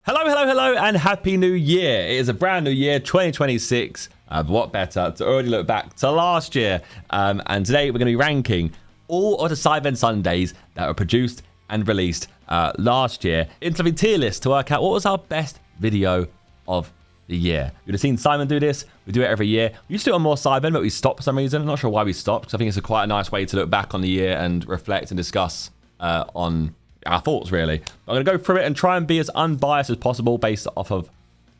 Hello, hello, hello, and Happy New Year. It is a brand new year, 2026. What better to already look back to last year. And today we're going to be ranking all of the Sidemen Sundays that were produced and released last year into a tier list to work out what was our best video of the year. You'd have seen Simon do this. We do it every year. We used to do it on more Sidemen, but we stopped for some reason. I'm not sure why we stopped, because I think it's quite a nice way to look back on the year and reflect and discuss on our thoughts, really. I'm going to go through it and try and be as unbiased as possible based off of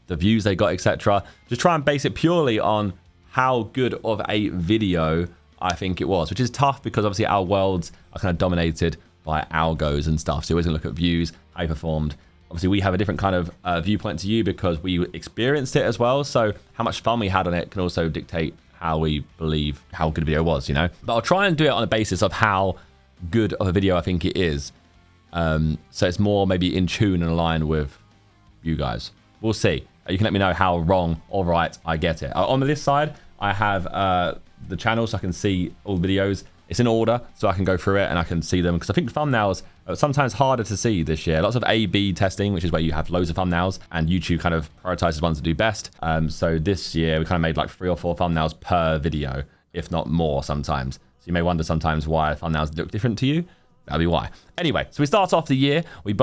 the views they got, etc. Just try and base it purely on how good of a video I think it was, which is tough because obviously our worlds are kind of dominated by algos and stuff. So you're always going to look at views, how you performed. Obviously, we have a different kind of viewpoint to you because we experienced it as well. So how much fun we had on it can also dictate how we believe how good a video was, you know? But I'll try and do it on the basis of how good of a video I think it is. So it's more maybe in tune and aligned with you guys. We'll see. You can let me know how wrong or right I get it. On this side, I have the channel so I can see all the videos. It's in order so I can go through it and I can see them, because I think thumbnails are sometimes harder to see this year. Lots of A/B testing, which is where you have loads of thumbnails and YouTube kind of prioritizes ones to do best. So this year we kind of made like 3 or 4 thumbnails per video, if not more sometimes. So you may wonder sometimes why thumbnails look different to you. That'll be why. Anyway, so we start off the year. We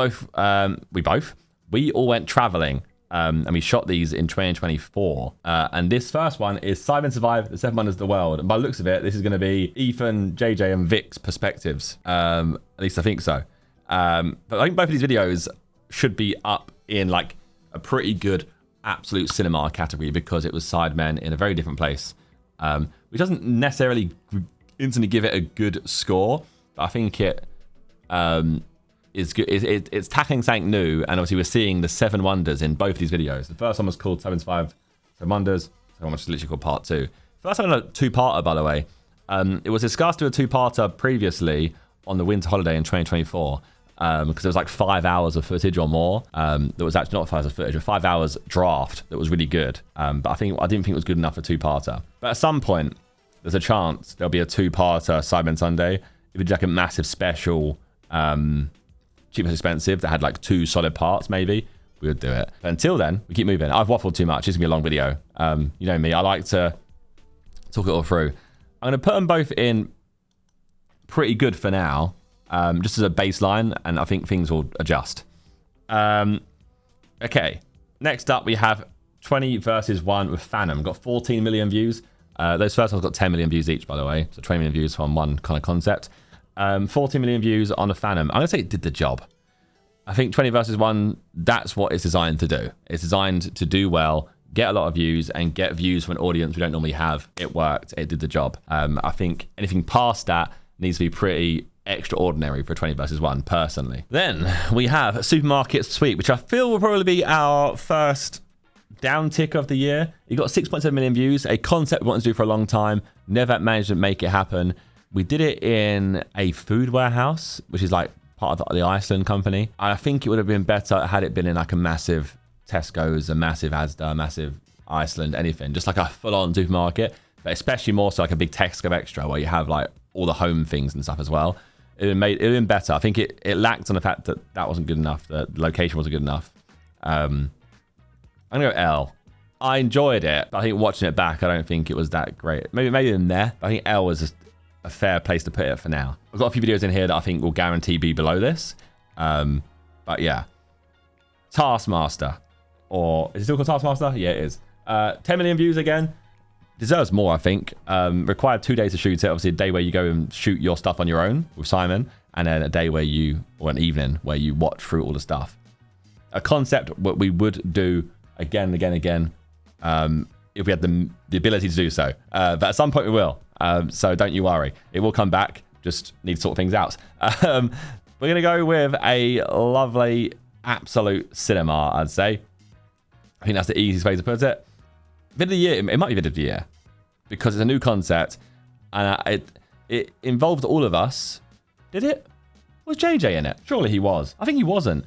all went traveling, and we shot these in 2024. And this first one is Sidemen Survive the 7 Wonders of the World. And by the looks of it, this is going to be Ethan, JJ, and Vic's perspectives. At least I think so. But I think both of these videos should be up in like a pretty good absolute cinema category because it was Sidemen in a very different place, which doesn't necessarily instantly give it a good score. But I think it is good. It's tackling something new, and obviously we're seeing the 7 wonders in both of these videos. The first one was called 7 Survive 7 Wonders. The second one was literally called Part 2. First one, a 2-parter, by the way. It was discussed to a 2-parter previously on the winter holiday in 2024 because there was like 5 hours of footage or more. That was actually not 5 hours of footage, but 5 hours draft that was really good. But I didn't think it was good enough for 2-parter. But at some point, there's a chance there'll be a 2-parter Sidemen Sunday. If it's like a massive special, cheap and expensive that had like 2 solid parts, maybe we would do it. But until then, we keep moving. I've waffled too much. It's gonna be a long video. You know me. I like to talk it all through. I'm gonna put them both in pretty good for now, just as a baseline, and I think things will adjust. Okay. Next up, we have 20 versus 1 with Phantom. Got 14 million views. Those first ones got 10 million views each, by the way. So 20 million views on one kind of concept. 14 million views on a Phantom. I'm going to say it did the job. I think 20 versus 1, that's what it's designed to do. It's designed to do well, get a lot of views, and get views from an audience we don't normally have. It worked. It did the job. I think anything past that needs to be pretty extraordinary for 20 versus 1, personally. Then we have Supermarket Sweep, which I feel will probably be our first down tick of the year. It got 6.7 million views, a concept we wanted to do for a long time, never managed to make it happen. We did it in a food warehouse, which is like part of the Iceland company. I think it would have been better had it been in like a massive Tesco's, a massive Asda, a massive Iceland, anything, just like a full-on supermarket, but especially more so like a big Tesco Extra where you have like all the home things and stuff as well. It would have been better. I think it lacked on the fact that that wasn't good enough, the location wasn't good enough. I'm gonna go L. I enjoyed it, but I think watching it back, I don't think it was that great. Maybe in there, but I think L was just a fair place to put it for now. I've got a few videos in here that I think will guarantee be below this. But yeah. Taskmaster. Or is it still called Taskmaster? Yeah, it is. 10 million views again. Deserves more, I think. Required 2 days to shoot it. Obviously, a day where you go and shoot your stuff on your own with Simon, and then a day where or an evening where you watch through all the stuff. A concept what we would do again, if we had the ability to do so. But at some point we will. So don't you worry. It will come back. Just need to sort things out. We're going to go with a lovely absolute cinema, I'd say. I think that's the easiest way to put it. Vid of the year. It might be vid of the year because it's a new concept and it involved all of us. Did it? Was JJ in it? Surely he was. I think he wasn't.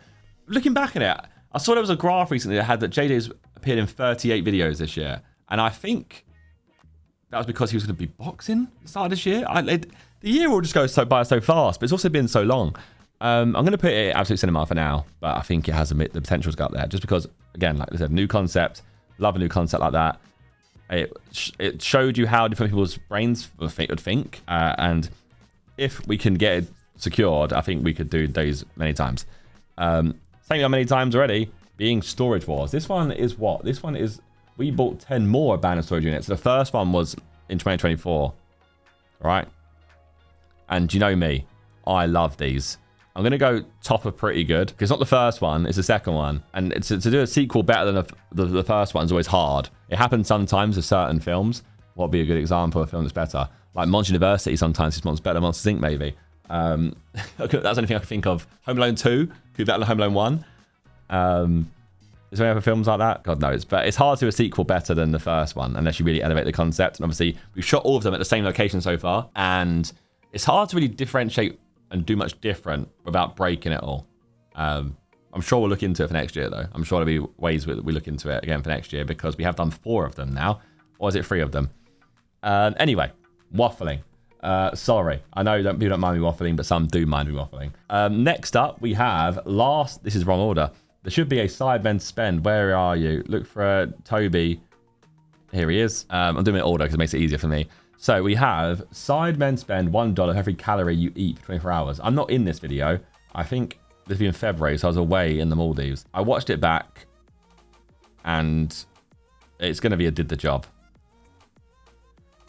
Looking back at it, I saw there was a graph recently that had that JJ's appeared in 38 videos this year. And I think that was because he was going to be boxing at the start of this year. The year will just go by so fast, but it's also been so long. I'm going to put it Absolute Cinema for now, but I think it has the potential to go up there. Just because, again, like I said, new concept. Love a new concept like that. It showed you how different people's brains would think. And if we can get it secured, I think we could do those many times. Saying that many times already, being Storage Wars. This one is what? This one is... We bought 10 more abandoned storage units. The first one was in 2024. Right? And you know me. I love these. I'm going to go top of pretty good. Because it's not the first one. It's the second one. And to do a sequel better than the first one is always hard. It happens sometimes with certain films. What would be a good example of a film that's better? Like Monster University sometimes is better than Monsters Inc. maybe. That's the only thing I can think of. Home Alone 2 could be better than Home Alone 1. Is there any other films like that? God knows. But it's hard to do a sequel better than the first one unless you really elevate the concept. And obviously, we've shot all of them at the same location so far. And it's hard to really differentiate and do much different without breaking it all. I'm sure we'll look into it for next year, though. I'm sure there'll be ways we look into it again for next year because we have done 4 of them now. Or is it 3 of them? Anyway, waffling. Sorry. I know people don't mind me waffling, but some do mind me waffling. Next up, we have last... This is wrong order. There should be a Sidemen spend. Where are you? Look for Toby. Here he is. I'm doing it in order because it makes it easier for me. So we have Sidemen spend $1 for every calorie you eat for 24 hours. I'm not in this video. I think this will be in February, so I was away in the Maldives. I watched it back, and it's going to be a did the job.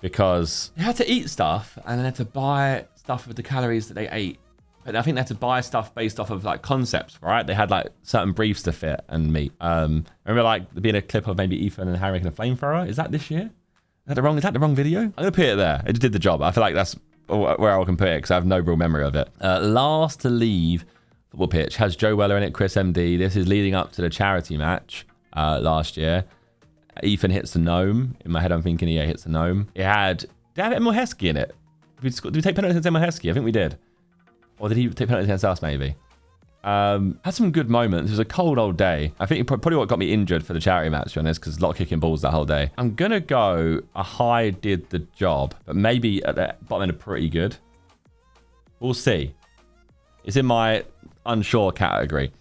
Because they had to eat stuff, and they had to buy stuff with the calories that they ate. But I think they had to buy stuff based off of like concepts, right? They had like certain briefs to fit and meet. Remember like there being a clip of maybe Ethan and Harry making a flamethrower? Is that this year? Is that the wrong video? I'm gonna put it there. It did the job. I feel like that's where I can put it because I have no real memory of it. Last to leave football pitch has Joe Weller in it, Chris MD. This is leading up to the charity match last year. Ethan hits the gnome. In my head, I'm thinking he hits the gnome. Did it have Emil Heskey in it? Did we take penalties against Emil Heskey? I think we did. Or did he take penalties against us, maybe? Had some good moments. It was a cold old day. I think probably what got me injured for the charity match, to be honest, because a lot of kicking balls that whole day. I'm going to go a high did the job, but maybe at the bottom end of pretty good. We'll see. It's in my unsure category.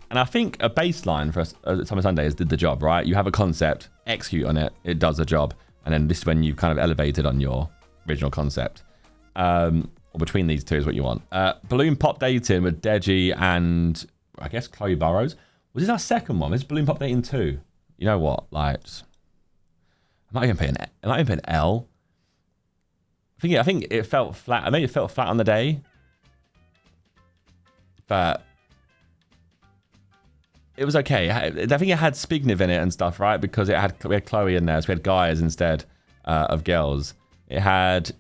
And I think a baseline for Summer Sunday is did the job, right? You have a concept, execute on it, it does the job. And then this is when you kind of elevated on your original concept. Or between these two is what you want. Balloon Pop Dating with Deji and I guess Chloe Burrows. Was this our second one? This is Balloon Pop Dating 2. You know what? Like, I might even put an L. I think it felt flat. I think it felt flat on the day. But it was okay. I think it had Spigniv in it and stuff, right? Because we had Chloe in there, so we had guys instead of girls. It had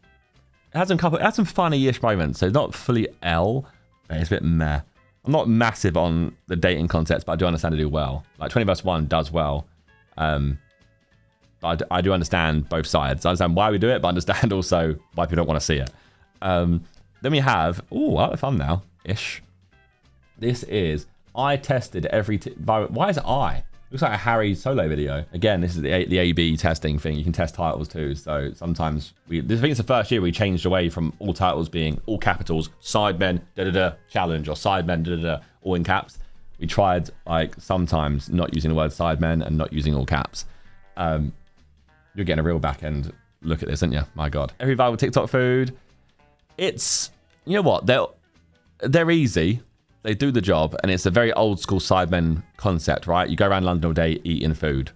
some funny-ish moments, so not fully L, but it's a bit meh. I'm not massive on the dating concepts, but I do understand to do well. Like 20 vs 1 does well. But I do understand both sides. I understand why we do it, but I understand also why people don't want to see it. Then we have, I like the thumbnail-ish. This is, I tested every, why is it I? Looks like a Harry solo video. Again, this is the A/B testing thing. You can test titles too. So sometimes I think it's the first year we changed away from all titles being all capitals, Sidemen, challenge, or Sidemen, all in caps. We tried like sometimes not using the word Sidemen and not using all caps. You're getting a real back end look at this, aren't you? My God. Every viral TikTok food. It's, you know what? They're easy. They do the job, and it's a very old school Sidemen concept, right? You go around London all day eating food,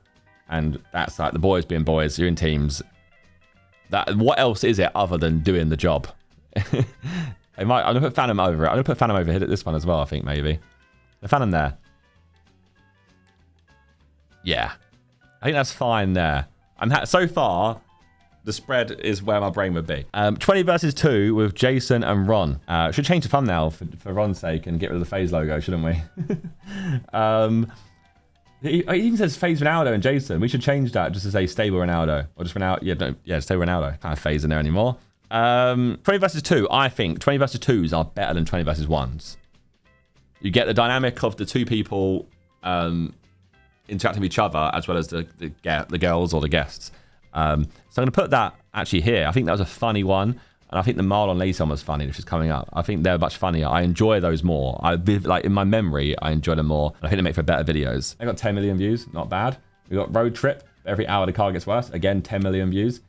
and that's like the boys being boys. You're in teams. What else is it other than doing the job? I'm gonna put Phantom over it. I'm gonna put Phantom over here at this one as well. I think maybe the Phantom there. Yeah, I think that's fine there. So far. The spread is where my brain would be. 20 vs 2 with Jason and Ron. Should change the thumbnail for Ron's sake and get rid of the FaZe logo, shouldn't we? It even says FaZe Ronaldo and Jason. We should change that just to say stable Ronaldo. Or just Ronaldo. Yeah, stable Ronaldo. Can't have FaZe in there anymore. 20 vs 2. I think 20 vs 2s are better than 20 vs 1s. You get the dynamic of the two people interacting with each other as well as the girls or the guests. So I'm going to put that actually here. I think that was a funny one. And I think the Mile on Lace one was funny, which is coming up. I think they're much funnier. I enjoy those more. Like in my memory, I enjoy them more. I think they make for better videos. They got 10 million views, not bad. We got Road Trip. Every hour the car gets worse. Again, 10 million views.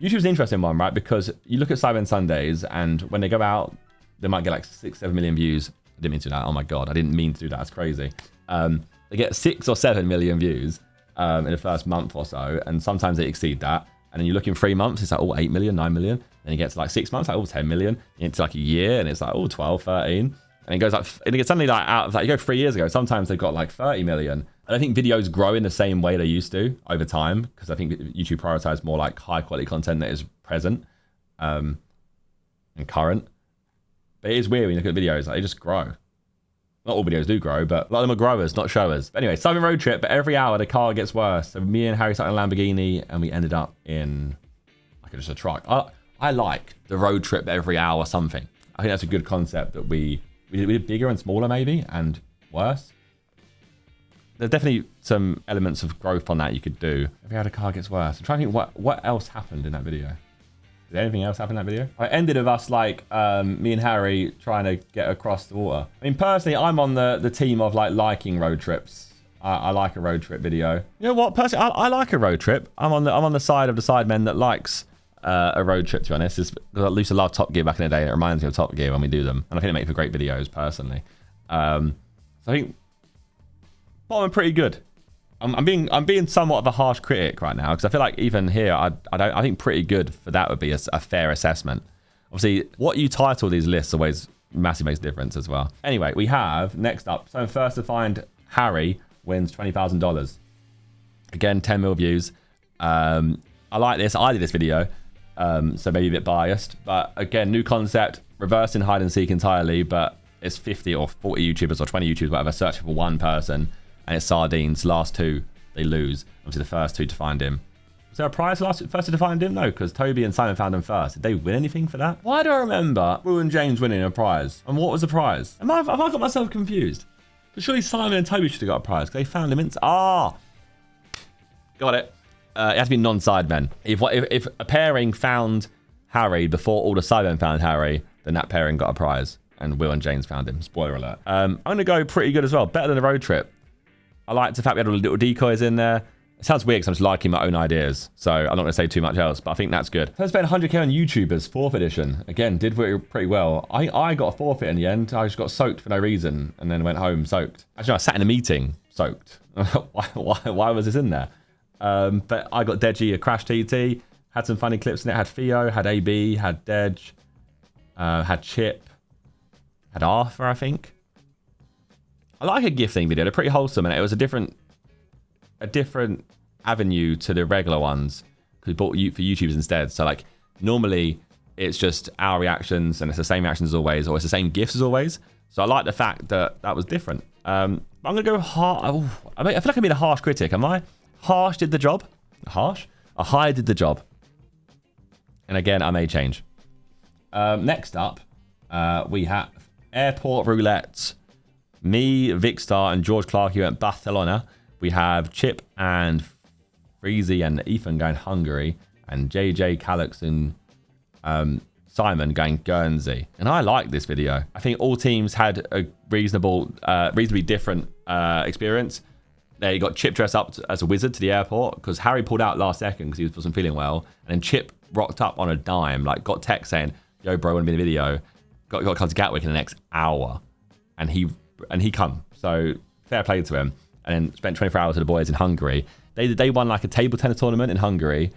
YouTube's an interesting one, right? Because you look at Sidemen Sundays, and when they go out, they might get like 6, 7 million views. I didn't mean to do that. Oh my God, I didn't mean to do that. That's crazy. They get 6 or 7 million views in the first month or so, and sometimes they exceed that. And then you look in 3 months, it's like, oh, 8 million, 9 million. Then you get to like 6 months, like, oh, 10 million. You get to like a year, and it's like, oh, 12, 13. And it goes like, and it gets suddenly like out of like, you go 3 years ago, sometimes they've got like 30 million. And I think videos grow in the same way they used to over time, because I think YouTube prioritizes more like high quality content that is present and current. But it is weird when you look at videos, like they just grow. Not all videos do grow, but a lot of them are growers, not showers. But anyway, Sidemen Road Trip, but every hour the car gets worse. So me and Harry sat in a Lamborghini, and we ended up in like just a truck. I like the road trip every hour something. I think that's a good concept that we did bigger and smaller maybe, and worse. There's definitely some elements of growth on that you could do. Every hour the car gets worse. I'm trying to think what else happened in that video. Did anything else happen in that video? I ended with us like me and Harry trying to get across the water. I mean, personally, I'm on the team of like liking road trips. I like a road trip video. You know what? Personally, I like a road trip. I'm on the side of the Sidemen that likes a road trip. To be honest, because I used to love Top Gear back in the day, and it reminds me of Top Gear when we do them. And I think they make for great videos, personally. So I think bottom pretty good. I'm being somewhat of a harsh critic right now, because I feel like even here, I think pretty good for that would be a fair assessment. Obviously, what you title these lists always massively makes a difference as well. Anyway, we have next up. So first to find Harry wins $20,000. Again, 10 mil views. I like this. I did this video, so maybe a bit biased. But again, new concept, reversing hide and seek entirely, but it's 50 or 40 YouTubers or 20 YouTubers, whatever, searching for one person. And it's sardines. Last 2, they lose. Obviously, the first 2 to find him. Was there a prize first 2 to find him? No, because Toby and Simon found him first. Did they win anything for that? Why do I remember Will and James winning a prize? And what was the prize? Have I got myself confused? But surely Simon and Toby should have got a prize, because they found him got it. It has to be non-Sidemen. If a pairing found Harry before all the Sidemen found Harry, then that pairing got a prize. And Will and James found him. Spoiler alert. I'm going to go pretty good as well. Better than the road trip. I liked the fact we had all the little decoys in there. It sounds weird because I'm just liking my own ideas. So I'm not going to say too much else, but I think that's good. First spent 100k on YouTubers, 4th edition. Again, did pretty well. I got a forfeit in the end. I just got soaked for no reason and then went home soaked. Actually, I sat in a meeting soaked. why was this in there? But I got Deji, a Crash TT. Had some funny clips in it. Had Theo, had AB, had Dej, had Chip, had Arthur, I think. I like a gifting video. They're pretty wholesome, and it was a different avenue to the regular ones, because we bought for YouTubers instead. So like normally it's just our reactions, and it's the same reactions as always, or it's the same gifts as always. So I like the fact that that was different. I'm gonna go hard. I feel like I'm being a harsh critic. Am I? Harsh did the job. Harsh? A high did the job. And again, I may change. Next up, we have Airport Roulette. Me, Vicstar, and George Clark, who went Barcelona. We have Chip and Freezy and Ethan going Hungary, and JJ, Calix, and Simon going Guernsey. And I like this video. I think all teams had a reasonably different experience. They got Chip dressed up as a wizard to the airport, because Harry pulled out last second because he wasn't feeling well. And then Chip rocked up on a dime, like got text saying, yo, bro, want to be in the video. Got to come to Gatwick in the next hour. And he come. So fair play to him. And then spent 24 hours with the boys in Hungary. They won like a table tennis tournament in Hungary.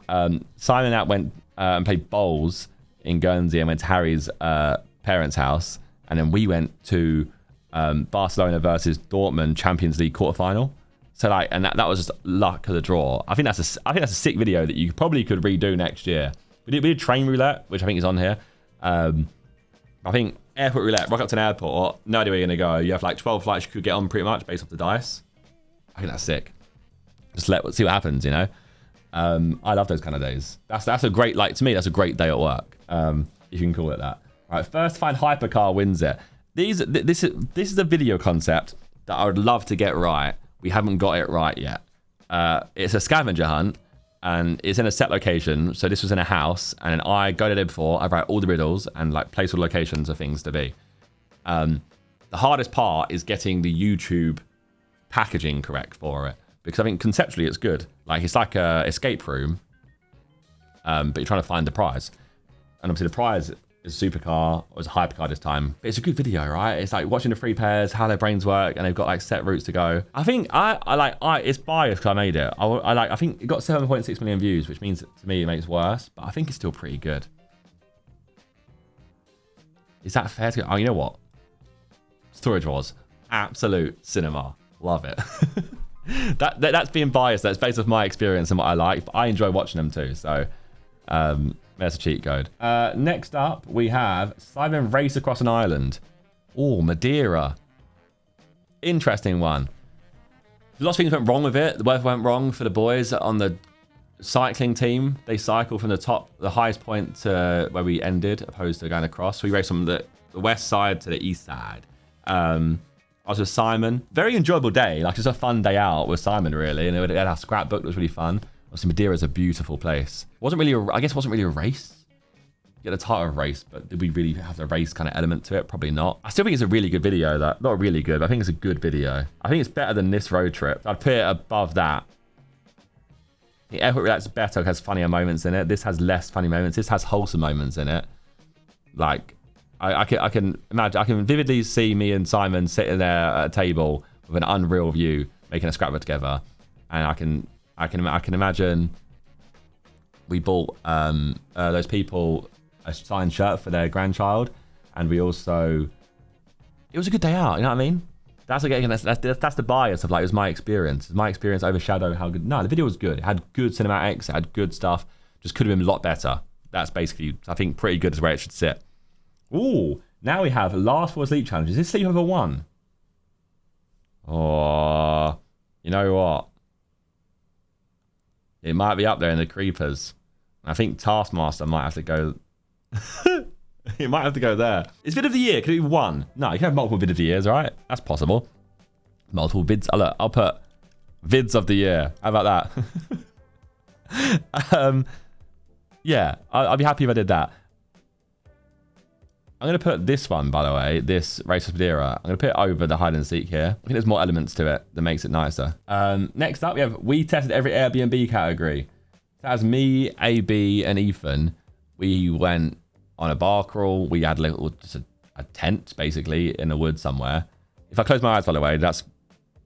Simon out went and played bowls in Guernsey and went to Harry's parents' house. And then we went to Barcelona versus Dortmund Champions League quarterfinal. So like, and that was just luck of the draw. I think that's a sick video that you probably could redo next year. We did train roulette, which I think is on here. I think airport roulette, rock up to an airport, no idea where you're gonna go. You have like 12 flights you could get on pretty much based off the dice. I think that's sick. Just see what happens, you know. I love those kind of days. That's a great, like, to me, that's a great day at work. If you can call it that. All right, first find hypercar wins it. This is a video concept that I would love to get right. We haven't got it right yet. It's a scavenger hunt. and it's in a set location. So this was in a house, and I go to there before. I write all the riddles and like place all the locations of things to be. The hardest part is getting the YouTube packaging correct for it, because I think conceptually it's good. Like it's like a escape room, but you're trying to find the prize, and obviously the prize is a supercar, or it's a hypercar this time. But it's a good video, right? It's like watching the 3 pairs, how their brains work, and they've got like set routes to go. I think it's biased because I made it. I think it got 7.6 million views, which means to me it makes worse, but I think it's still pretty good. Is that fair to go? Oh, you know what? Storage Wars, absolute cinema. Love it. that's being biased. That's based off my experience and what I like. But I enjoy watching them too. So there's a cheat code. Next up, we have Sidemen race across an island. Oh, Madeira. Interesting one. Lots of things went wrong with it. The weather went wrong for the boys on the cycling team. They cycled from the highest point to where we ended, opposed to going across. We raced from the west side to the east side. I was with Simon. Very enjoyable day. Like, just a fun day out with Simon, really. And we had our scrapbook that was really fun. Obviously, Madeira is a beautiful place. I guess it wasn't really a race. You get the title of race, but did we really have the race kind of element to it? Probably not. I still think it's a really good video. Not really good, but I think it's a good video. I think it's better than this road trip. I'd put it above that. The Airport Roulette's better, has funnier moments in it. This has less funny moments. This has wholesome moments in it. Like, I can imagine, I can vividly see me and Simon sitting there at a table with an unreal view, making a scrapbook together, and I can imagine we bought those people a signed shirt for their grandchild, and we also, it was a good day out. You know what I mean? That's again, that's the bias of like, it was my experience. My experience overshadowed how good. No, the video was good. It had good cinematics. It had good stuff. Just could have been a lot better. That's basically, I think, pretty good is where it should sit. Ooh, now we have last 4 sleep challenges. Is this sleepover 1? Oh, you know what? It might be up there in the creepers. I think Taskmaster might have to go. It might have to go there. Is vid of the year? Could it be 1? No, you can have multiple vid of the years, right? That's possible. Multiple vids. Oh, look, I'll put vids of the year. How about that? Yeah, I'll be happy if I did that. I'm going to put this one, by the way, this Race of Madeira. I'm going to put it over the hide and seek here. I think there's more elements to it that makes it nicer. Next up, we tested every Airbnb category. That was me, AB, and Ethan. We went on a bar crawl. We had just a tent, basically, in the woods somewhere. If I close my eyes, by the way, that's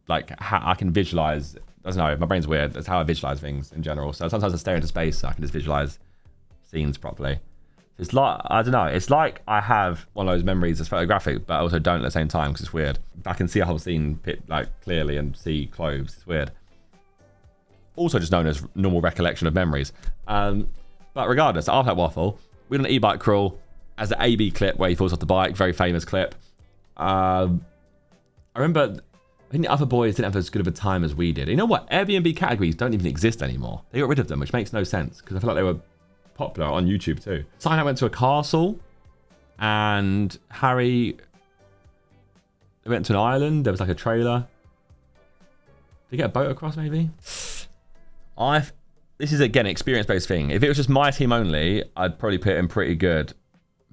like how I can visualize. I don't know, my brain's weird. That's how I visualize things in general. So sometimes I stare into space so I can just visualize scenes properly. It's like, I don't know, it's like I have one of those memories that's photographic, but I also don't at the same time because it's weird. I can see a whole scene like clearly and see clothes. It's weird. Also just known as normal recollection of memories. But regardless, after that waffle, we did an e-bike crawl as the AB clip where he falls off the bike, very famous clip. I remember, I think the other boys didn't have as good of a time as we did. You know what? Airbnb categories don't even exist anymore. They got rid of them, which makes no sense because I feel like they were popular on YouTube too. Simon went to a castle, and Harry went to an island. There was like a trailer. Did he get a boat across maybe? This is again an experience-based thing. If it was just my team only, I'd probably put it in pretty good.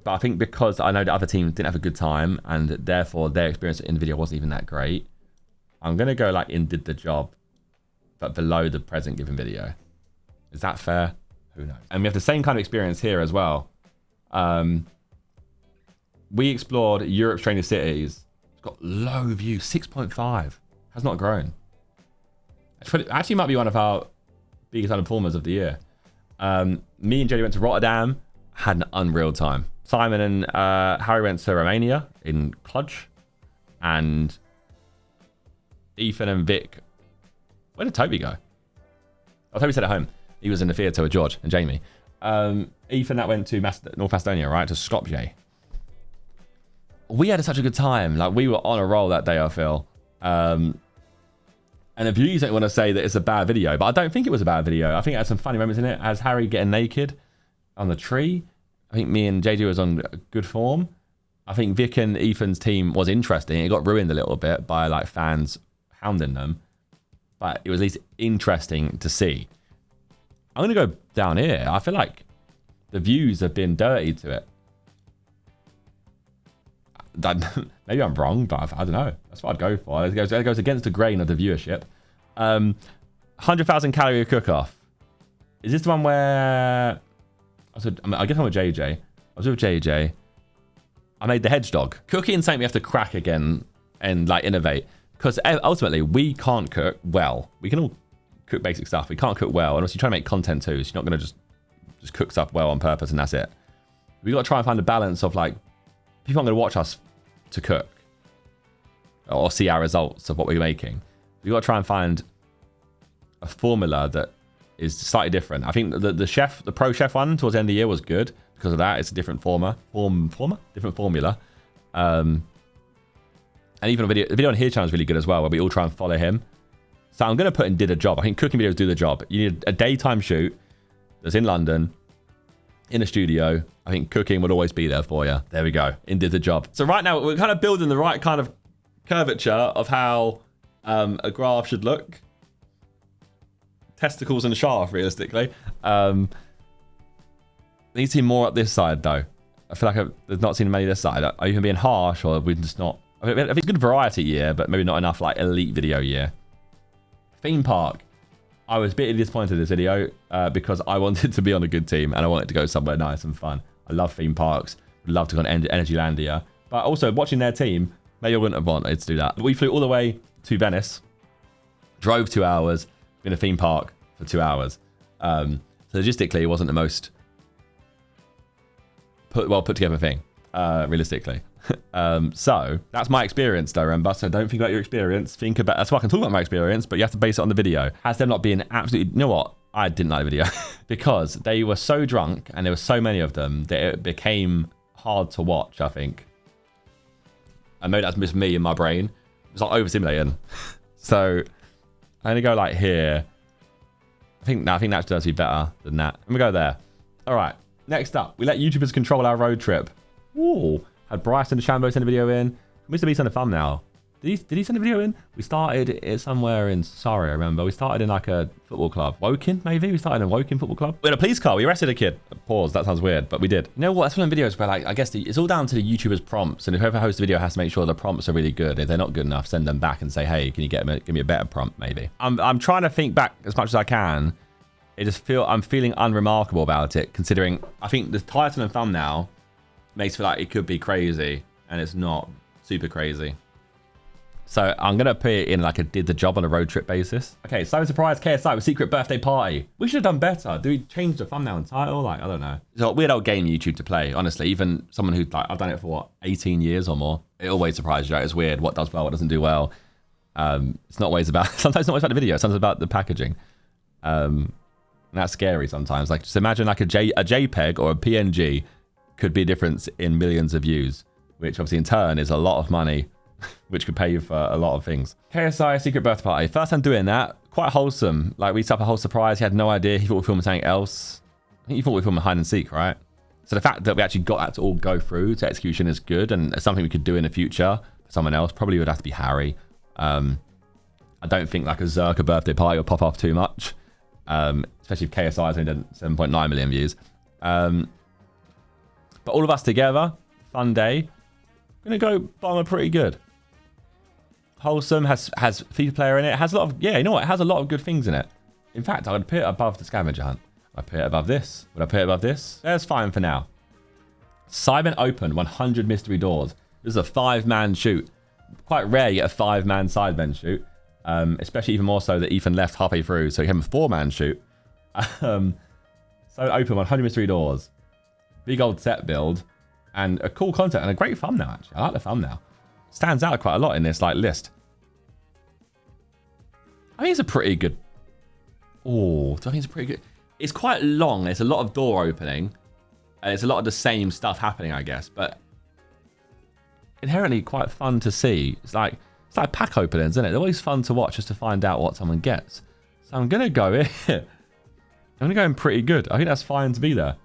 But I think because I know the other team didn't have a good time, and therefore their experience in the video wasn't even that great, I'm gonna go like in did the job, but below the present given video. Is that fair? Who knows? And we have the same kind of experience here as well. We explored Europe's strangest cities. It's got low views, 6.5. Has not grown. Actually might be one of our biggest underperformers of the year. Me and Jody went to Rotterdam. Had an unreal time. Simon and Harry went to Romania in Cluj. And Ethan and Vic. Where did Toby go? Oh, Toby stayed at home. He was in the theatre with George and Jamie. Ethan, that went to North Macedonia, right? To Skopje. We had such a good time. Like, we were on a roll that day, I feel. And the views don't want to say that it's a bad video, but I don't think it was a bad video. I think it had some funny moments in it. As Harry getting naked on the tree. I think me and JJ was on good form. I think Vic and Ethan's team was interesting. It got ruined a little bit by like fans hounding them. But it was at least interesting to see. I'm going to go down here. I feel like the views have been dirty to it. Maybe I'm wrong, but I don't know. That's what I'd go for. It goes against the grain of the viewership. 100,000 calorie cook-off. Is this the one where... I guess I'm with JJ. I was with JJ. I made the hedgehog. Cooking and something we have to crack again and like innovate. Because ultimately, we can't cook well. We can all cook basic stuff. We can't cook well. And also, you're trying to make content too. So you're not going to just cook stuff well on purpose and that's it. We got to try and find a balance of like, people aren't going to watch us to cook or see our results of what we're making. We got to try and find a formula that is slightly different. I think the pro chef one towards the end of the year was good because of that. It's a different different formula. And even the video on his channel is really good as well, where we all try and follow him. So I'm going to put in did a job. I think cooking videos do the job. You need a daytime shoot that's in London, in a studio. I think cooking would always be there for you. There we go. In did the job. So right now we're kind of building the right kind of curvature of how a graph should look. Testicles and shaft, realistically. Need to see more up this side though. I feel like I've not seen many this side. Are you even being harsh, or are we just not? I think it's good variety year, but maybe not enough like elite video year. Theme park. I was bitterly disappointed in this video because I wanted to be on a good team and I wanted to go somewhere nice and fun. I love theme parks. Would love to go on Energylandia. But also watching their team, maybe I wouldn't have wanted to do that. But we flew all the way to Venice, drove 2 hours, in a theme park for 2 hours. So logistically, it wasn't the most put together thing, realistically. So that's my experience though, remember? So don't think about your experience. Think about, that's why I can talk about my experience, but you have to base it on the video. Has them not been absolutely, you know what? I didn't like the video because they were so drunk and there were so many of them that it became hard to watch, I think. I know that's just me in my brain. It's like overstimulating. So I'm gonna go like here. I think that does be better than that. I'm gonna go there. All right, next up, we let YouTubers control our road trip. Ooh. Had Bryson DeChambeau send a video in. Mr. B sent a thumbnail. Did he send a video in? We started it somewhere in Surrey, I remember. We started in like a football club. Woking, maybe? We started in a Woking football club. We had a police car. We arrested a kid. Pause. That sounds weird, but we did. You know what? That's one of the videos where like, I guess it's all down to the YouTuber's prompts. And whoever hosts the video has to make sure the prompts are really good. If they're not good enough, send them back and say, hey, can you give me a better prompt, maybe? I'm trying to think back as much as I can. I'm feeling unremarkable about it, considering I think the title and thumbnail makes it feel like it could be crazy, and it's not super crazy. So I'm going to put it in like a did the job on a road trip basis. Okay, so surprise KSI with secret birthday party. We should have done better. Do we change the thumbnail and title? Like, I don't know. It's a weird old game YouTube to play, honestly. Even someone who, like, I've done it for what, 18 years or more. It always surprises you. Right? It's weird what does well, what doesn't do well. It's not always about, sometimes it's not always about the video, sometimes about the packaging. And that's scary sometimes. Like, just imagine like a JPEG or a PNG could be a difference in millions of views, which obviously in turn is a lot of money, which could pay you for a lot of things. KSI secret birthday party. First time doing that, quite wholesome. Like we set up a whole surprise. He had no idea. He thought we were filming something else. I think he thought we were filming hide and seek, right? So the fact that we actually got that to all go through to execution is good, and it's something we could do in the future for someone else. Probably would have to be Harry. I don't think like a Zerkaa birthday party will pop off too much, especially if KSI has only done 7.9 million views. But all of us together, fun day. Gonna go bomber pretty good. Wholesome, has FIFA player in it. Has a lot of, yeah, you know what? It has a lot of good things in it. In fact, I would put it above the scavenger hunt. I'd put it above this. Would I put it above this? That's fine for now. Sidemen open 100 mystery doors. This is a 5-man shoot. Quite rare you get a 5-man Sidemen shoot. Especially even more so that Ethan left halfway through, so he had a 4-man shoot. So open 100 mystery doors. Big old set build, and a cool content, and a great thumbnail, actually. I like the thumbnail. Stands out quite a lot in this like list. I think it's a pretty good... Oh, do I think it's a pretty good... It's quite long. There's a lot of door opening, and it's a lot of the same stuff happening, I guess, but inherently quite fun to see. It's like pack openings, isn't it? They're always fun to watch just to find out what someone gets. So I'm going to go in. I'm going to go in pretty good. I think that's fine to be there.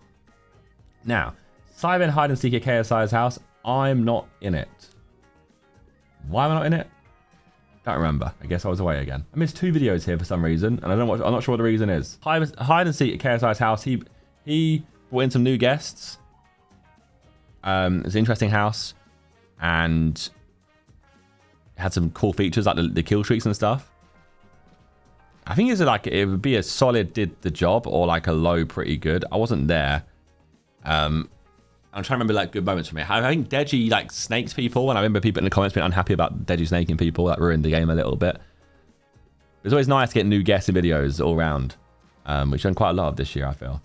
Now, Sidemen hide and seek at KSI's house. I'm not in it. Why am I not in it? Don't remember. I guess I was away again. I missed 2 videos here for some reason, and I don't know what, I'm not sure what the reason is. Hide and seek at KSI's house. He brought in some new guests. It's an interesting house, and it had some cool features like the kill streaks and stuff. I think it's like it would be a solid did the job or like a low pretty good. I wasn't there. I'm trying to remember like good moments from it. I think Deji like snakes people, and I remember people in the comments being unhappy about Deji snaking people. That ruined the game a little bit. It's always nice to get new guests in videos all around, which I've done quite a lot of this year, I feel.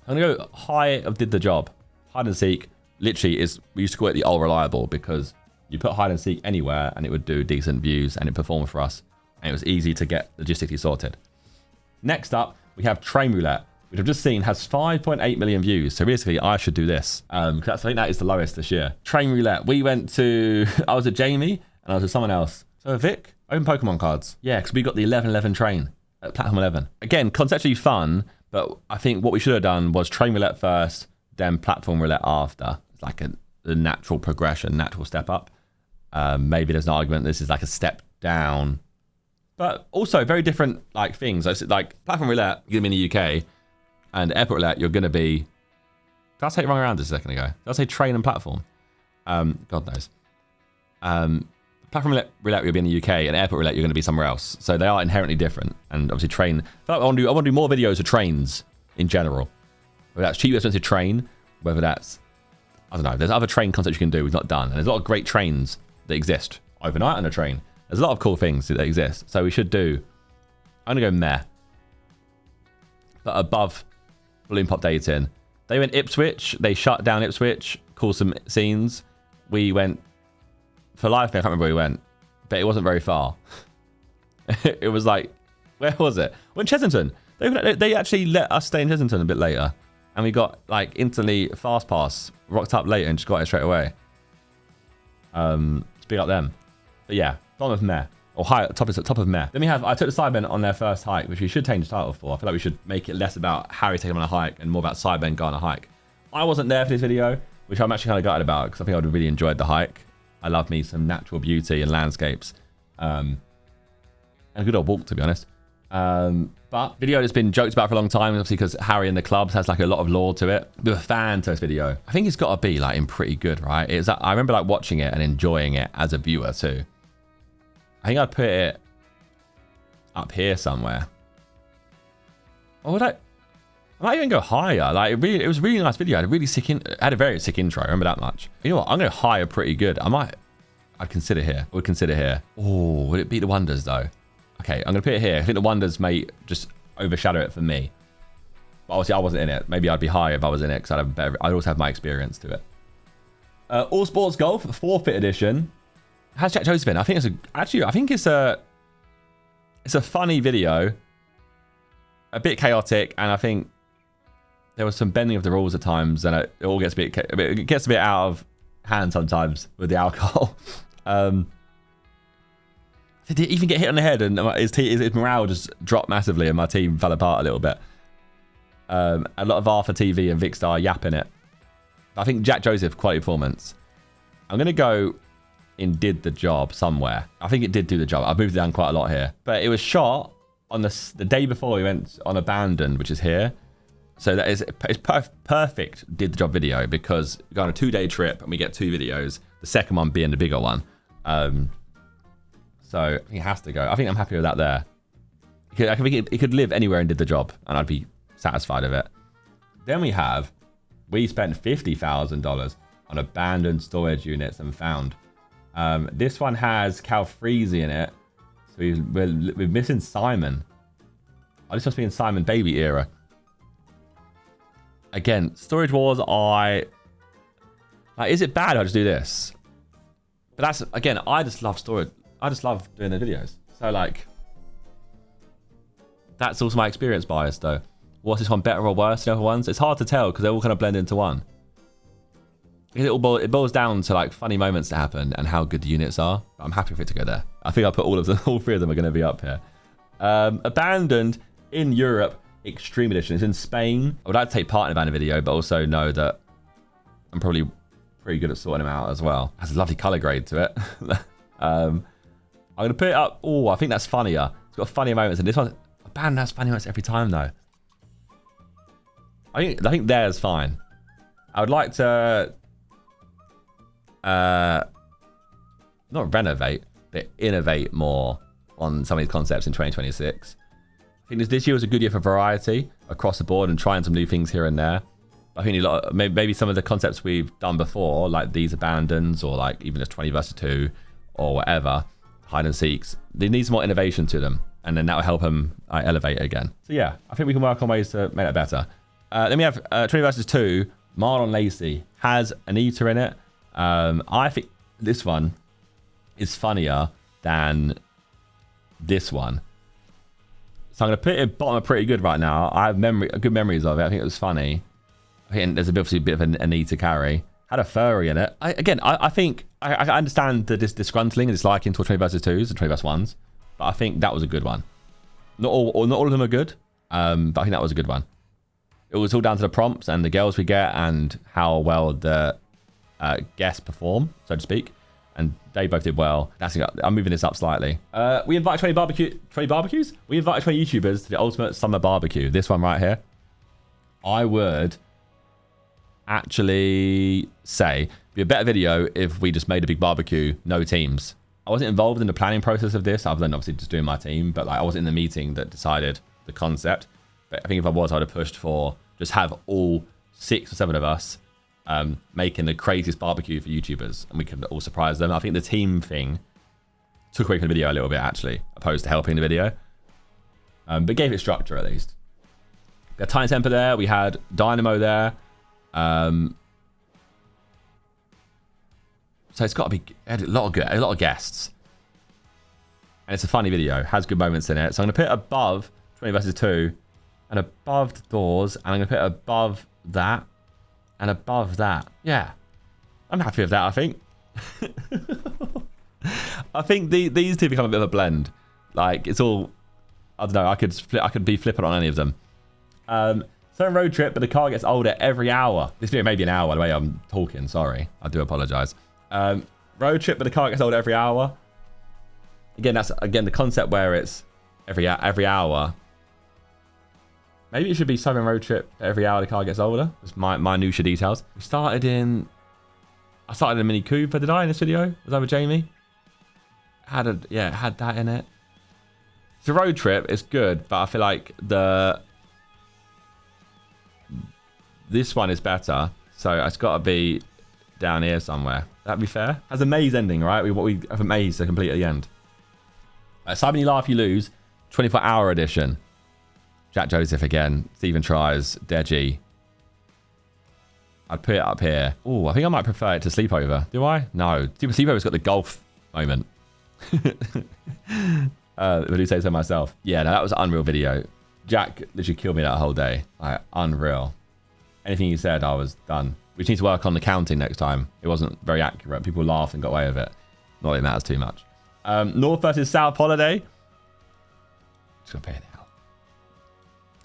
I'm gonna go high of did the job. Hide and seek literally is, we used to call it the all reliable because you put hide and seek anywhere and it would do decent views and it performed for us. And it was easy to get logistically sorted. Next up, we have train roulette, which I've just seen has 5.8 million views. So basically, I should do this. Because I think that is the lowest this year. Train roulette. We went to, I was with Jamie and I was with someone else. So Vic, open Pokemon cards. Yeah, because we got the 1111 train at Platinum 11. Again, conceptually fun, but I think what we should have done was train roulette first, then platform roulette after. It's like a natural progression, natural step up. Maybe there's an argument this is like a step down. But also very different like things. Like platform roulette, you're going to be in the UK, and airport roulette, you're going to be. Did I say it wrong around just a second ago? Did I say train and platform? God knows. Platform roulette, you'll be in the UK, and airport roulette, you're going to be somewhere else. So they are inherently different. And obviously, train. I feel like I want to do more videos of trains in general. Whether that's cheap, expensive train, whether that's, I don't know. There's other train concepts you can do we've not done, and there's a lot of great trains that exist overnight on a train. There's a lot of cool things that exist. So we should do... I'm going to go meh. But above Balloon Pop Dating. They went Ipswich. They shut down Ipswich. Cool some scenes. We went... For life, I can't remember where we went. But it wasn't very far. It was like... Where was it? We went Chessington. They actually let us stay in Chessington a bit later. And we got like instantly fast pass. Rocked up later and just got it straight away. Speak up them. But yeah. Bottom of meh, or high top of meh. Then we have I took the Sidemen on their first hike, which we should change the title for. I feel like we should make it less about Harry taking them on a hike and more about Sidemen going on a hike. I wasn't there for this video, which I'm actually kind of gutted about because I think I would have really enjoyed the hike. I love me some natural beauty and landscapes, and a good old walk to be honest. But video that's been joked about for a long time, obviously because Harry and the clubs has like a lot of lore to it. Bit of a fan to this video. I think it's got to be like in pretty good, right? I remember like watching it and enjoying it as a viewer too. I think I'd put it up here somewhere. Or would I might even go higher. Like it was a really nice video. I had a very sick intro. I remember that much. You know what? I'm going to higher pretty good. I'd consider here. Would consider here. Oh, would it beat the Wonders though? Okay, I'm going to put it here. I think the Wonders may just overshadow it for me. But obviously I wasn't in it. Maybe I'd be higher if I was in it because I'd also have my experience to it. All Sports Golf, forfeit edition. How's Jack Joseph been? I think it's a funny video, a bit chaotic, and I think there was some bending of the rules at times, and it all gets it gets a bit out of hand sometimes with the alcohol. Did he even get hit on the head, and his morale just dropped massively, and my team fell apart a little bit. A lot of Arthur TV and Vicstar yapping it. I think Jack Joseph quality performance. I'm gonna go. Did the job somewhere. I think it did do the job. I moved it down quite a lot here, but it was shot on the day before we went on Abandoned, which is here. So it's perfect did the job video because we go on a 2-day trip and we get 2 videos. The second one being the bigger one. So I think it has to go. I think I'm happy with that there. I think it could live anywhere and did the job, and I'd be satisfied with it. Then we spent $50,000 on abandoned storage units and found. This one has Cal Freezy in it. So we're missing Simon. Oh, this must be in Simon Baby era. Again, Storage Wars, is it bad I just do this? But that's, again, I just love storage. I just love doing the videos. So, like, that's also my experience bias, though. Was this one better or worse than the other ones? It's hard to tell because they all kind of blend into one. It boils down to like funny moments that happen and how good the units are. I'm happy for it to go there. I think I'll put all 3 of them are going to be up here. Abandoned in Europe Extreme Edition. It's in Spain. I would like to take part in a Abandoned video, but also know that I'm probably pretty good at sorting them out as well. Has a lovely color grade to it. I'm gonna put it up. Oh, I think that's funnier. It's got funnier moments, and this one, a band has funny moments every time though. I think theirs fine. I would like to not renovate, but innovate more on some of these concepts in 2026. I think this year was a good year for variety across the board and trying some new things here and there. I think maybe some of the concepts we've done before, like these abandons or like even just 20 versus 2 or whatever, hide and seeks, they need some more innovation to them, and then that will help them elevate again. So yeah, I think we can work on ways to make that better. Then we have 20 versus 2, Marlon Lacey has an eater in it. I think this one is funnier than this one. So I'm going to put it bottom pretty good right now. I have good memories of it. I think it was funny. I think there's obviously a bit of a need to carry. Had a furry in it. I think I understand the disgruntling and disliking towards 20 versus 2s and 20 versus 1s. But I think that was a good one. Not all of them are good. But I think that was a good one. It was all down to the prompts and the girls we get and how well the guests perform, so to speak. And they both did well. I'm moving this up slightly. We invited 20 barbecues? We invited 20 YouTubers to the ultimate summer barbecue. This one right here. I would actually say it'd be a better video if we just made a big barbecue, no teams. I wasn't involved in the planning process of this, other than obviously just doing my team, but like I wasn't in the meeting that decided the concept. But I think if I was, I would have pushed for just have all 6 or 7 of us making the craziest barbecue for YouTubers, and we could all surprise them. I think the team thing took away from the video a little bit, actually, opposed to helping the video, but gave it structure at least. We had Tiny Temper there. We had Dynamo there. So it's got to be a lot of guests, and it's a funny video. Has good moments in it. So I'm going to put it above 20 versus 2, and above the doors, and I'm going to put it above that, and above that. Yeah, I'm happy with that. I think. I think these two become a bit of a blend. Like it's all, I don't know. I could be flippant on any of them. So road trip, but the car gets older every hour. This video may be an hour, the way I'm talking. Sorry, I do apologize. Road trip, but the car gets older every hour. Again, that's the concept where it's every hour. Maybe it should be Sidemen road trip every hour the car gets older. It's my minutia details. I started in a Mini Cooper, did I, in this video? Was that with Jamie? Had that in it. It's a road trip, it's good, but I feel like this one is better. So it's got to be down here somewhere. That'd be fair. Has a maze ending, right? We have a maze to complete at the end. Sidemen, you laugh, you lose. 24-hour edition. Jack Joseph again. Stephen tries. Deji. I'd put it up here. Oh, I think I might prefer it to Sleepover. Do I? No. Sleepover's got the golf moment. I do say so myself. Yeah, no, that was an unreal video. Jack literally killed me that whole day. Like, unreal. Anything he said, I was done. We just need to work on the counting next time. It wasn't very accurate. People laughed and got away with it. Not that it matters too much. North versus South holiday. Just gonna pay it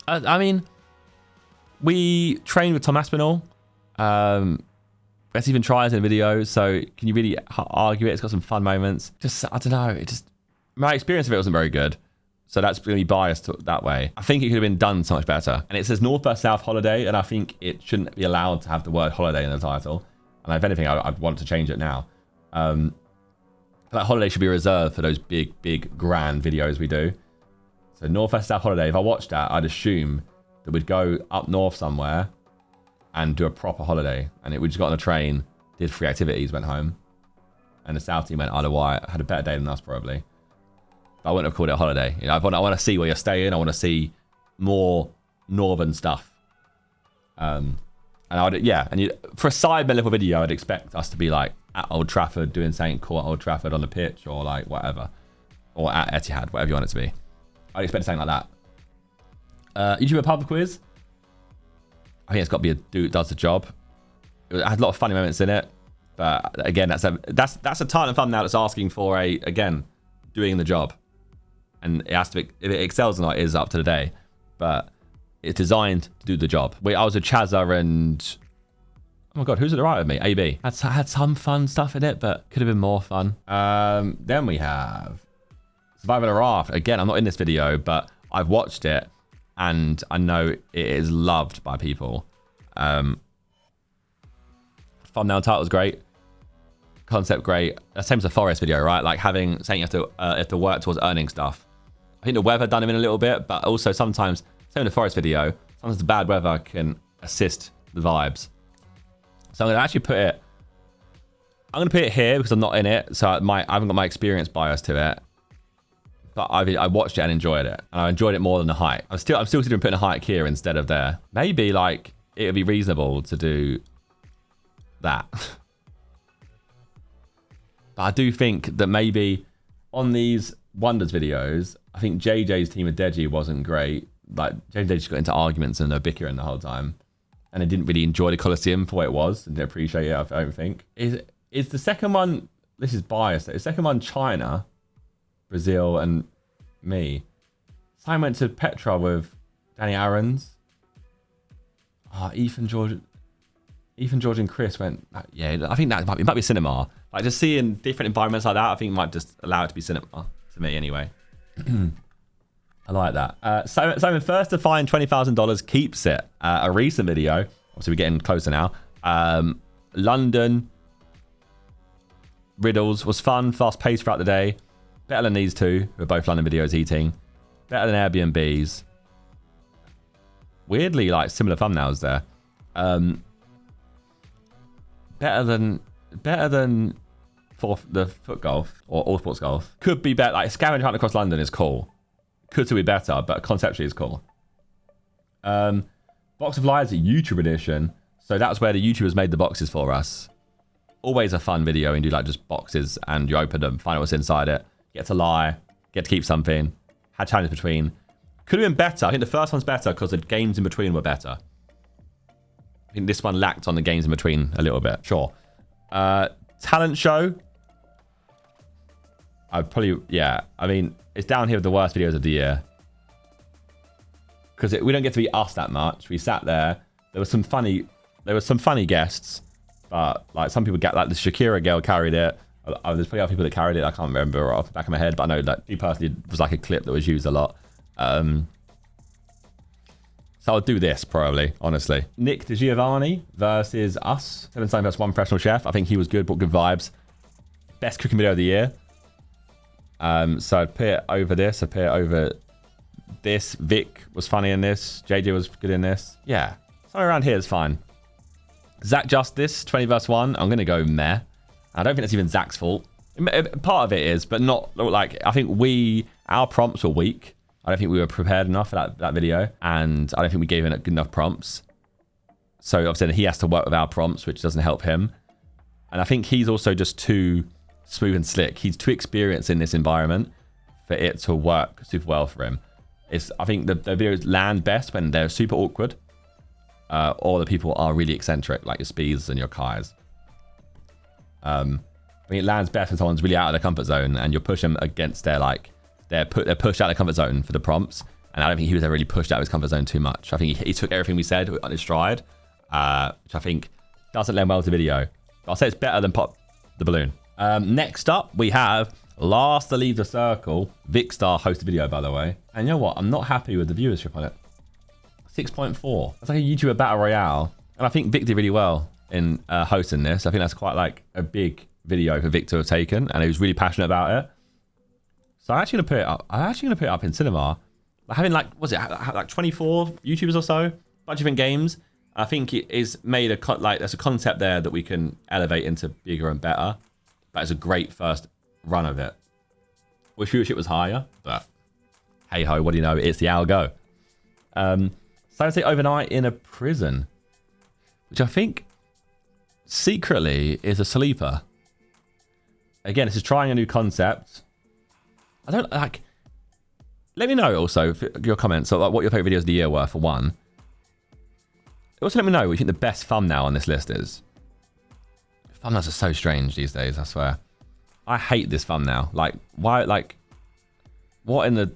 out. I mean, we trained with Tom Aspinall. Let's even try it in a video. So can you really argue it? It's got some fun moments. Just, I don't know. My experience of it wasn't very good. So that's going to be biased that way. I think it could have been done so much better. And it says North versus South holiday. And I think it shouldn't be allowed to have the word holiday in the title. And if anything, I'd want to change it now. That holiday should be reserved for those big, grand videos we do. So North versus South holiday. If I watched that, I'd assume that we'd go up north somewhere and do a proper holiday. And we just got on a train, did 3 activities, went home. And the South team went Isle of Wight, had a better day than us probably. But I wouldn't have called it a holiday. You know, I want to see where you're staying. I want to see more northern stuff. And for a Sidemen level video, I'd expect us to be like at Old Trafford doing something cool at Old Trafford on the pitch or like whatever. Or at Etihad, whatever you want it to be. I'd expect something like that. YouTuber pub quiz. I think it's got to be a dude that does the job. It had a lot of funny moments in it. But again, that's a title and thumbnail that's asking for doing the job. And it has to be, if it excels or not is up to the day. But it's designed to do the job. I was with Chazza and... Oh my god, who's at the right of me? AB. Had some fun stuff in it, but could have been more fun. Then we have Survival on a Raft. Again, I'm not in this video, but I've watched it and I know it is loved by people. Thumbnail title's great. Concept great. Same as the forest video, right? Like saying you have to work towards earning stuff. I think the weather done him in a little bit, but also sometimes, same in the forest video, sometimes the bad weather can assist the vibes. So I'm going to actually put it, here because I'm not in it. So I haven't got my experience bias to it. But I watched it and enjoyed it. And I enjoyed it more than the hike. I'm still considering putting a hike here instead of there. Maybe like it would be reasonable to do that. But I do think that maybe on these Wonders videos, I think JJ's team of Deji wasn't great. Like JJ just got into arguments and they're bickering the whole time. And they didn't really enjoy the Colosseum for what it was and didn't appreciate it, I don't think. Is the second one, this is biased, the second one China, Brazil and me. So I went to Petra with Danny Aarons. Ethan, George and Chris went, yeah, I think that it might be cinema. Like just seeing different environments like that, I think might just allow it to be cinema to me anyway. I like that. Simon first to find $20,000 keeps it. A recent video, obviously we're getting closer now. London riddles was fun, fast paced throughout the day. Better than these two, who are both London videos eating. Better than Airbnbs. Weirdly, like similar thumbnails there. Better than for the foot golf or all sports golf. Could be better. Like Scavenger hunting across London is cool. Could still be better, but conceptually is cool. Box of Lies, a YouTube edition. So that's where the YouTubers made the boxes for us. Always a fun video and do like just boxes and you open them, find out what's inside it. Get to lie, get to keep something. Had challenges between. Could have been better. I think the first one's better because the games in between were better. I think this one lacked on the games in between a little bit. Sure. Talent show. I'd probably, yeah. I mean, it's down here with the worst videos of the year. Because we don't get to be us that much. We sat there. There was some funny guests. But like some people get like the Shakira girl carried it. There's probably other people that carried it. I can't remember off the back of my head, but I know that he personally was like a clip that was used a lot. So I'll do this probably, honestly. Nick DiGiovanni versus us. 7 times versus 1 professional chef. I think he was good, brought good vibes. Best cooking video of the year. So I'd put it over this. I'd put it over this. Vic was funny in this. JJ was good in this. Yeah, somewhere around here is fine. Zach Justice, 20 versus 1. I'm going to go meh. I don't think that's even Zach's fault. Part of it is, but not like, I think our prompts were weak. I don't think we were prepared enough for that video. And I don't think we gave him good enough prompts. So obviously he has to work with our prompts, which doesn't help him. And I think he's also just too smooth and slick. He's too experienced in this environment for it to work super well for him. I think the videos land best when they're super awkward. Or the people are really eccentric, like your Speeds and your Kais. I mean, it lands best when someone's really out of their comfort zone and you're pushing them against their, like, they're pushed out of their comfort zone for the prompts. And I don't think he was ever really pushed out of his comfort zone too much. I think he took everything we said on his stride, which I think doesn't lend well to video. I'll say it's better than Pop the Balloon. Next up, we have Last to Leave the Circle. Vicstar hosted video, by the way. And you know what? I'm not happy with the viewership on it. 6.4. That's like a YouTuber Battle Royale. And I think Vic did really well in hosting this. I think that's quite like a big video for Vic to have taken. And he was really passionate about it. So I'm actually going to put it up. I'm actually going to put it up in cinema. Like having like, was it like 24 YouTubers or so? Bunch of different games. I think it is made there's a concept there that we can elevate into bigger and better. But it's a great first run of it. Wish viewership was higher, but hey ho, what do you know? It's the algo. So I'd say overnight in a prison, which I think secretly is a sleeper. Again, this is trying a new concept. I don't like. Let me know also your comments on like, what your favorite videos of the year were for one. Also, let me know what you think the best thumbnail on this list is. Thumbnails are so strange these days, I swear. I hate this thumbnail. Like, why? Like, what in the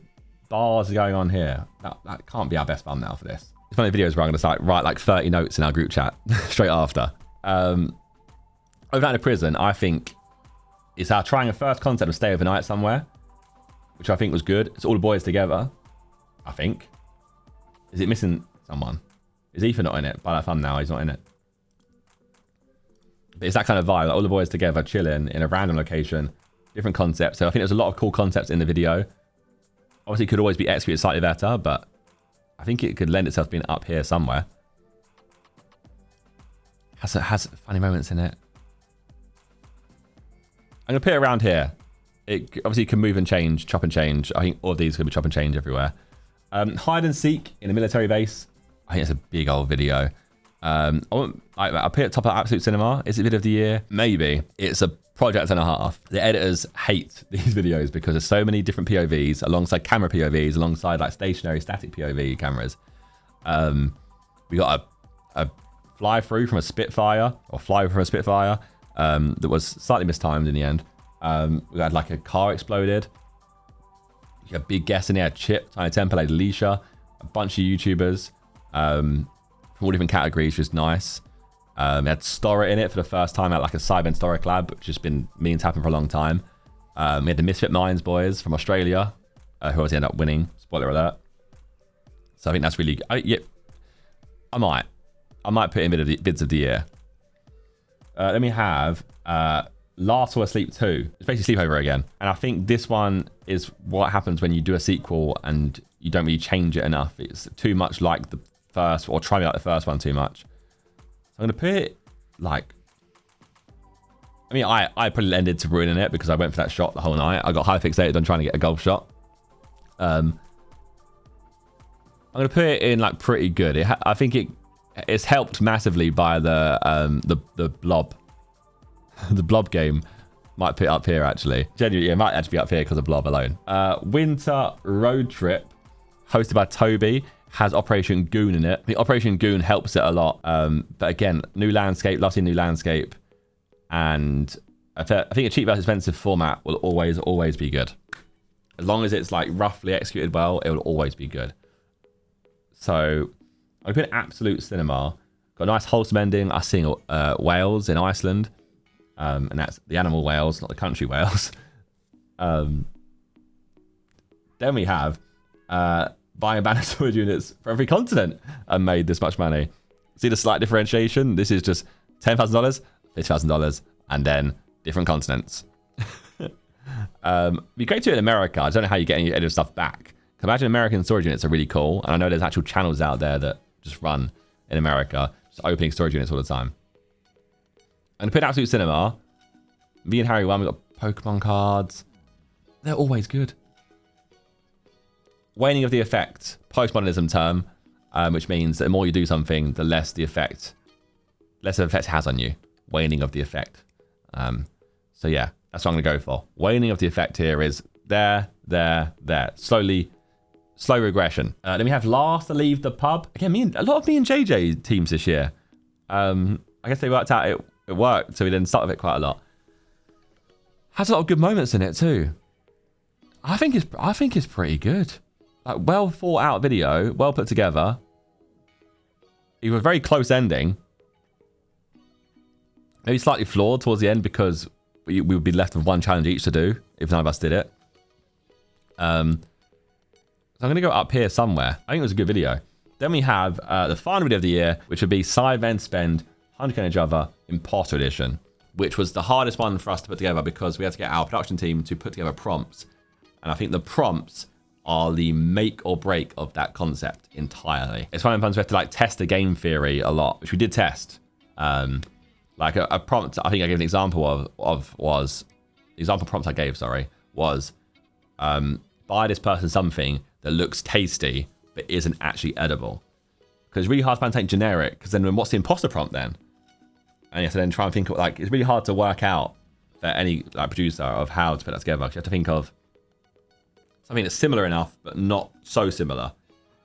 bars is going on here? That can't be our best thumbnail for this. It's one of the videos where I'm going to write like 30 notes in our group chat straight after. Overnight in a prison, I think, is our trying a first concept of stay overnight somewhere. which I think was good. It's all the boys together, I think. Is it missing someone? Is Ethan not in it? By that thumbnail, he's not in it. But it's that kind of vibe, like all the boys together chilling in a random location, different concepts. So I think there's a lot of cool concepts in the video. Obviously, it could always be executed slightly better, but I think it could lend itself to being up here somewhere. Has funny moments in it. I'm going to put it around here. It obviously can move and change, chop and change. I think all of these could be chop and change everywhere. Hide and seek in a military base. I think it's a big old video. I'll put it top of Absolute Cinema. Is it video of the year? Maybe. It's a project and a half. The editors hate these videos because there's so many different POVs alongside camera POVs, alongside like stationary static POV cameras. We got a fly through from a Spitfire, or fly from a Spitfire, that was slightly mistimed in the end. We had like a car exploded. You got big guests in there, Chip, Tiny Temple, Alicia, a bunch of YouTubers from all different categories, which is nice. We had Stora in it for the first time at like a Sidemen Stora collab, which has been meaning to happen for a long time. We had the Misfit Minds boys from Australia, who obviously ended up winning. Spoiler alert. So I think that's really good. Yeah, I might put in bids of the year. Then we have Last Or Asleep 2. It's basically Sleepover again. And I think this one is what happens when you do a sequel and you don't really change it enough. It's too much like the first, or try me like the first one too much. So I'm going to put it like... I mean, I probably ended to ruining it because I went for that shot the whole night. I got high fixated on trying to get a golf shot. I'm going to put it in like pretty good. I think it's helped massively by the blob. The blob game. Might put it up here actually. Genuinely, yeah, it might actually be up here because of blob alone. Winter Road Trip, hosted by Toby, has Operation Goon in it. I think Operation Goon helps it a lot. But again, new landscape, love seeing new landscape. And I think a cheap versus expensive format will always be good. As long as it's like roughly executed well, it will always be good. So I put Absolute Cinema. Got a nice wholesome ending. Us seeing whales in Iceland. And that's the animal whales, not the country whales. Then we have buying a band of storage units for every continent and made this much money. See the slight differentiation? This is just $10,000, $50,000, and then different continents. Be great to do it in America. I don't know how you get any of stuff back. Imagine American storage units are really cool. And I know there's actual channels out there that just run in America, just opening storage units all the time. And put Absolute Cinema. Me and Harry won. We got Pokemon cards. They're always good. Waning of the effect. Postmodernism term, which means that the more you do something, the less of the effect it has on you. Waning of the effect. So yeah, that's what I'm going to go for. Waning of the effect here is there. Slow regression. Then we have Last to Leave the Pub. Again, a lot of me and JJ teams this year. I guess they worked out it worked, so we then stuck with it quite a lot. Has a lot of good moments in it too. I think it's pretty good. Like, well thought out video, well put together. It was a very close ending. Maybe slightly flawed towards the end because we would be left with one challenge each to do if none of us did it. So I'm going to go up here somewhere. I think it was a good video. Then we have the final video of the year, which would be Sidemen spend 100k on each other, Impostor Edition, which was the hardest one for us to put together because we had to get our production team to put together prompts. And I think the prompts are the make or break of that concept entirely. It's one of the times we have to like test the game theory a lot, which we did test. Like a prompt I think I gave an example of was, the example prompt I gave, was buy this person something that looks tasty but isn't actually edible. Because it's really hard to find something generic, because then what's the imposter prompt then? And you have to then try and think of, like, it's really hard to work out for any like producer of how to put that together. Because you have to think of something that's similar enough, but not so similar.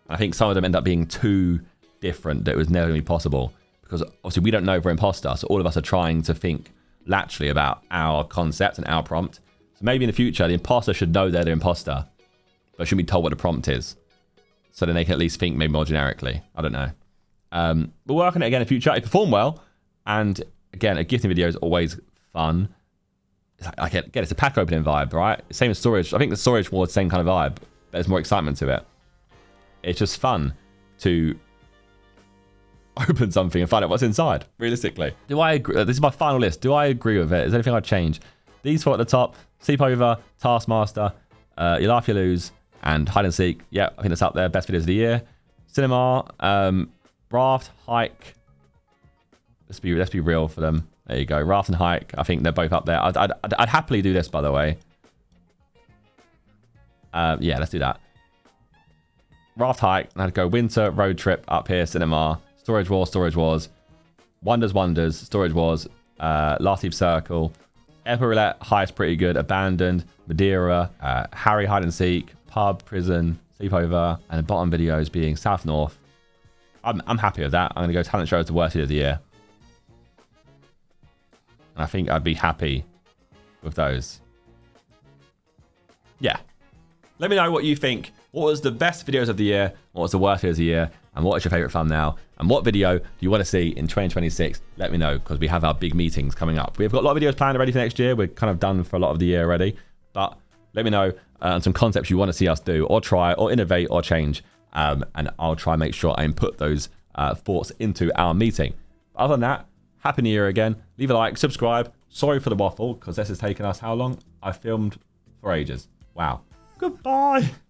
And I think some of them end up being too different that it was never going to be possible. Because obviously we don't know if we're imposter, so all of us are trying to think laterally about our concept and our prompt. So maybe in the future, the imposter should know they're the imposter, but shouldn't be told what the prompt is. So then they can at least think maybe more generically. I don't know. We'll work on it again in the future. It performed well. And again, a gifting video is always fun. Again, it's a pack opening vibe, right? Same as storage. I think the storage was the same kind of vibe. There's more excitement to it. It's just fun to open something and find out what's inside, realistically. Do I agree? This is my final list. Do I agree with it? Is there anything I'd change? These four at the top: sleepover, Taskmaster, you laugh, you lose, and hide and seek. Yeah, I think that's up there. Best videos of the year. Cinema, raft, hike. Let's be real for them. There you go. Raft and hike. I think they're both up there. I'd happily do this, by the way. Yeah, let's do that. Raft, hike. I'd go winter, road trip, up here, cinema. Storage Wars. Wonders, Storage Wars. Last Eve Circle. Airport Roulette, highest pretty good. Abandoned, Madeira, Harry, hide and seek, pub, prison, sleepover, and the bottom videos being South North. I'm happy with that. I'm going to go talent show as the worst video of the year. And I think I'd be happy with those. Yeah. Let me know what you think. What was the best videos of the year? What was the worst videos of the year? And what is your favorite thumbnail? And what video do you want to see in 2026? Let me know, because we have our big meetings coming up. We've got a lot of videos planned already for next year. We're kind of done for a lot of the year already. But let me know on some concepts you want to see us do, or try, or innovate, or change. And I'll try and make sure I input those thoughts into our meeting. Other than that, Happy New Year again. Leave a like, subscribe. Sorry for the waffle, because this has taken us how long? I filmed for ages. Wow. Goodbye.